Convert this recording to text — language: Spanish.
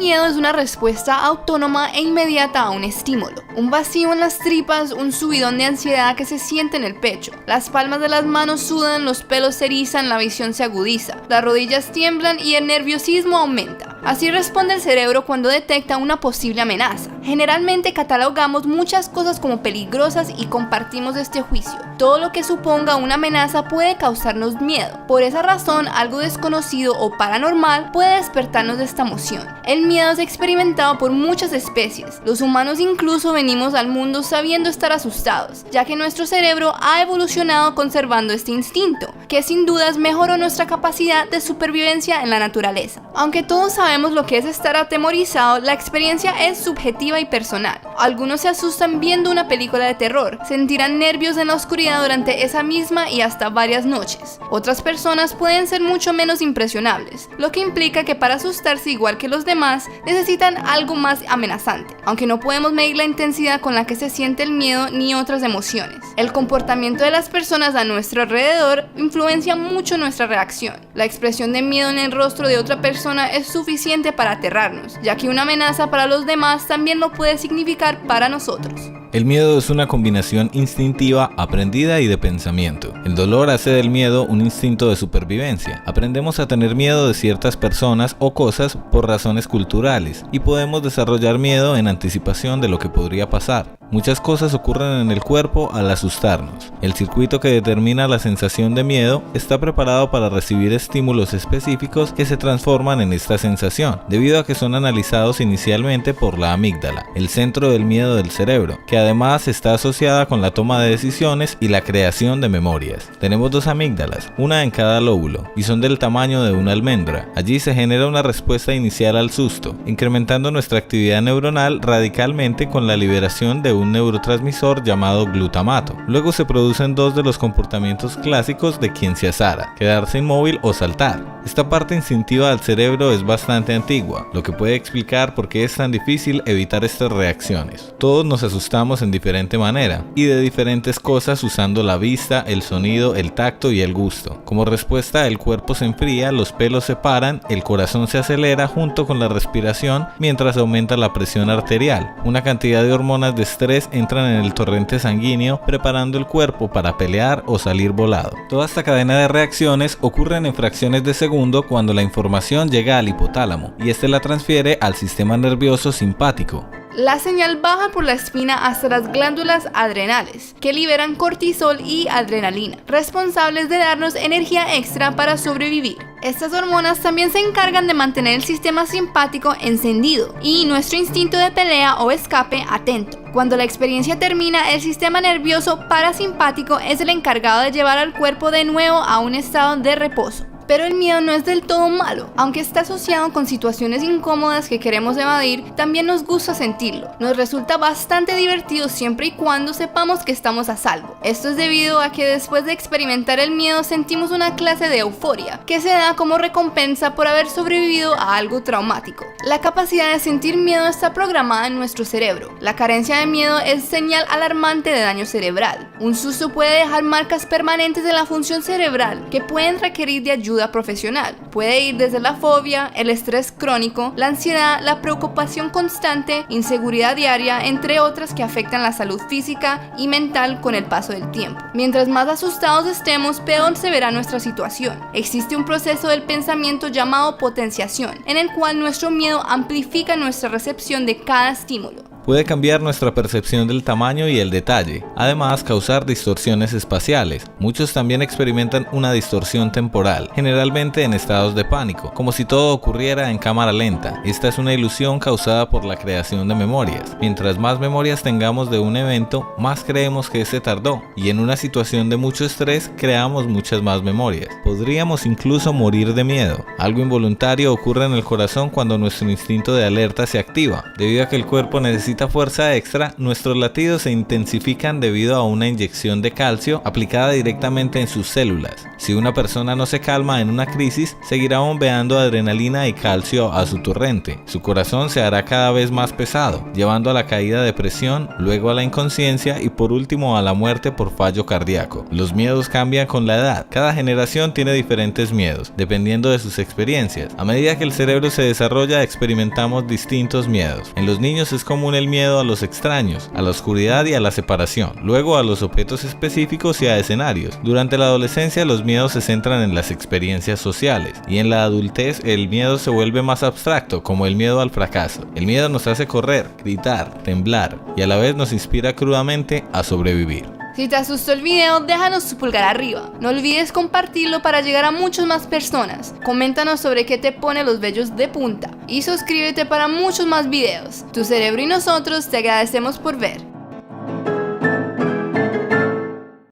miedo es una respuesta autónoma e inmediata a un estímulo. Un vacío en las tripas, un subidón de ansiedad que se siente en el pecho. Las palmas de las manos sudan, los pelos se erizan, la visión se agudiza, las rodillas tiemblan y el nerviosismo aumenta. Así responde el cerebro cuando detecta una posible amenaza. Generalmente catalogamos muchas cosas como peligrosas y compartimos este juicio. Todo lo que suponga una amenaza puede causarnos miedo. Por esa razón, algo desconocido o paranormal puede despertarnos de esta emoción. El miedo es experimentado por muchas especies. Los humanos incluso venimos al mundo sabiendo estar asustados, ya que nuestro cerebro ha evolucionado conservando este instinto, que sin dudas mejoró nuestra capacidad de supervivencia en la naturaleza. Aunque todos sabemos lo que es estar atemorizado, la experiencia es subjetiva y personal. Algunos se asustan viendo una película de terror, sentirán nervios en la oscuridad durante esa misma y hasta varias noches. Otras personas pueden ser mucho menos impresionables, lo que implica que para asustarse igual que los demás necesitan algo más amenazante, aunque no podemos medir la intensidad con la que se siente el miedo ni otras emociones. El comportamiento de las personas a nuestro alrededor influencia mucho nuestra reacción. La expresión de miedo en el rostro de otra persona es suficiente para aterrarnos, ya que una amenaza para los demás también lo puede significar para nosotros. El miedo es una combinación instintiva, aprendida y de pensamiento. El dolor hace del miedo un instinto de supervivencia. Aprendemos a tener miedo de ciertas personas o cosas por razones culturales y podemos desarrollar miedo en anticipación de lo que podría pasar. Muchas cosas ocurren en el cuerpo al asustarnos. El circuito que determina la sensación de miedo está preparado para recibir estímulos específicos que se transforman en esta sensación, debido a que son analizados inicialmente por la amígdala, el centro del miedo del cerebro, que además está asociada con la toma de decisiones y la creación de memorias. Tenemos dos amígdalas, una en cada lóbulo, y son del tamaño de una almendra. Allí se genera una respuesta inicial al susto, incrementando nuestra actividad neuronal radicalmente con la liberación de un neurotransmisor llamado glutamato. Luego se producen dos de los comportamientos clásicos de quien se azara: quedarse inmóvil o saltar. Esta parte instintiva del cerebro es bastante antigua, lo que puede explicar por qué es tan difícil evitar estas reacciones. Todos nos asustamos en diferente manera y de diferentes cosas usando la vista, el sonido, el tacto y el gusto. Como respuesta, el cuerpo se enfría, los pelos se paran, el corazón se acelera junto con la respiración mientras aumenta la presión arterial. Una cantidad de hormonas de estrés entran en el torrente sanguíneo preparando el cuerpo para pelear o salir volado. Toda esta cadena de reacciones ocurren en fracciones de segundo cuando la información llega al hipotálamo y este la transfiere al sistema nervioso simpático. La señal baja por la espina hasta las glándulas adrenales, que liberan cortisol y adrenalina, responsables de darnos energía extra para sobrevivir. Estas hormonas también se encargan de mantener el sistema simpático encendido y nuestro instinto de pelea o escape atento. Cuando la experiencia termina, el sistema nervioso parasimpático es el encargado de llevar al cuerpo de nuevo a un estado de reposo. Pero el miedo no es del todo malo. Aunque está asociado con situaciones incómodas que queremos evadir, también nos gusta sentirlo. Nos resulta bastante divertido siempre y cuando sepamos que estamos a salvo. Esto es debido a que después de experimentar el miedo sentimos una clase de euforia, que se da como recompensa por haber sobrevivido a algo traumático. La capacidad de sentir miedo está programada en nuestro cerebro. La carencia de miedo es señal alarmante de daño cerebral. Un susto puede dejar marcas permanentes en la función cerebral que pueden requerir de ayuda profesional. Puede ir desde la fobia, el estrés crónico, la ansiedad, la preocupación constante, inseguridad diaria, entre otras que afectan la salud física y mental con el paso del tiempo. Mientras más asustados estemos, peor se verá nuestra situación. Existe un proceso del pensamiento llamado potenciación, en el cual nuestro miedo amplifica nuestra recepción de cada estímulo. Puede cambiar nuestra percepción del tamaño y el detalle, además causar distorsiones espaciales. Muchos también experimentan una distorsión temporal, generalmente en estados de pánico, como si todo ocurriera en cámara lenta. Esta es una ilusión causada por la creación de memorias. Mientras más memorias tengamos de un evento, más creemos que este tardó, y en una situación de mucho estrés creamos muchas más memorias. Podríamos incluso morir de miedo. Algo involuntario ocurre en el corazón cuando nuestro instinto de alerta se activa, debido a que el cuerpo necesita necesita fuerza extra, nuestros latidos se intensifican debido a una inyección de calcio aplicada directamente en sus células. Si una persona no se calma en una crisis, seguirá bombeando adrenalina y calcio a su torrente. Su corazón se hará cada vez más pesado, llevando a la caída de presión, luego a la inconsciencia y por último a la muerte por fallo cardíaco. Los miedos cambian con la edad. Cada generación tiene diferentes miedos, dependiendo de sus experiencias. A medida que el cerebro se desarrolla, experimentamos distintos miedos. En los niños es común el miedo a los extraños, a la oscuridad y a la separación, luego a los objetos específicos y a escenarios. Durante la adolescencia los miedos se centran en las experiencias sociales, y en la adultez el miedo se vuelve más abstracto, como el miedo al fracaso. El miedo nos hace correr, gritar, temblar, y a la vez nos inspira crudamente a sobrevivir. Si te asustó el video, déjanos tu pulgar arriba. No olvides compartirlo para llegar a muchas más personas. Coméntanos sobre qué te pone los vellos de punta. Y suscríbete para muchos más videos. Tu cerebro y nosotros te agradecemos por ver.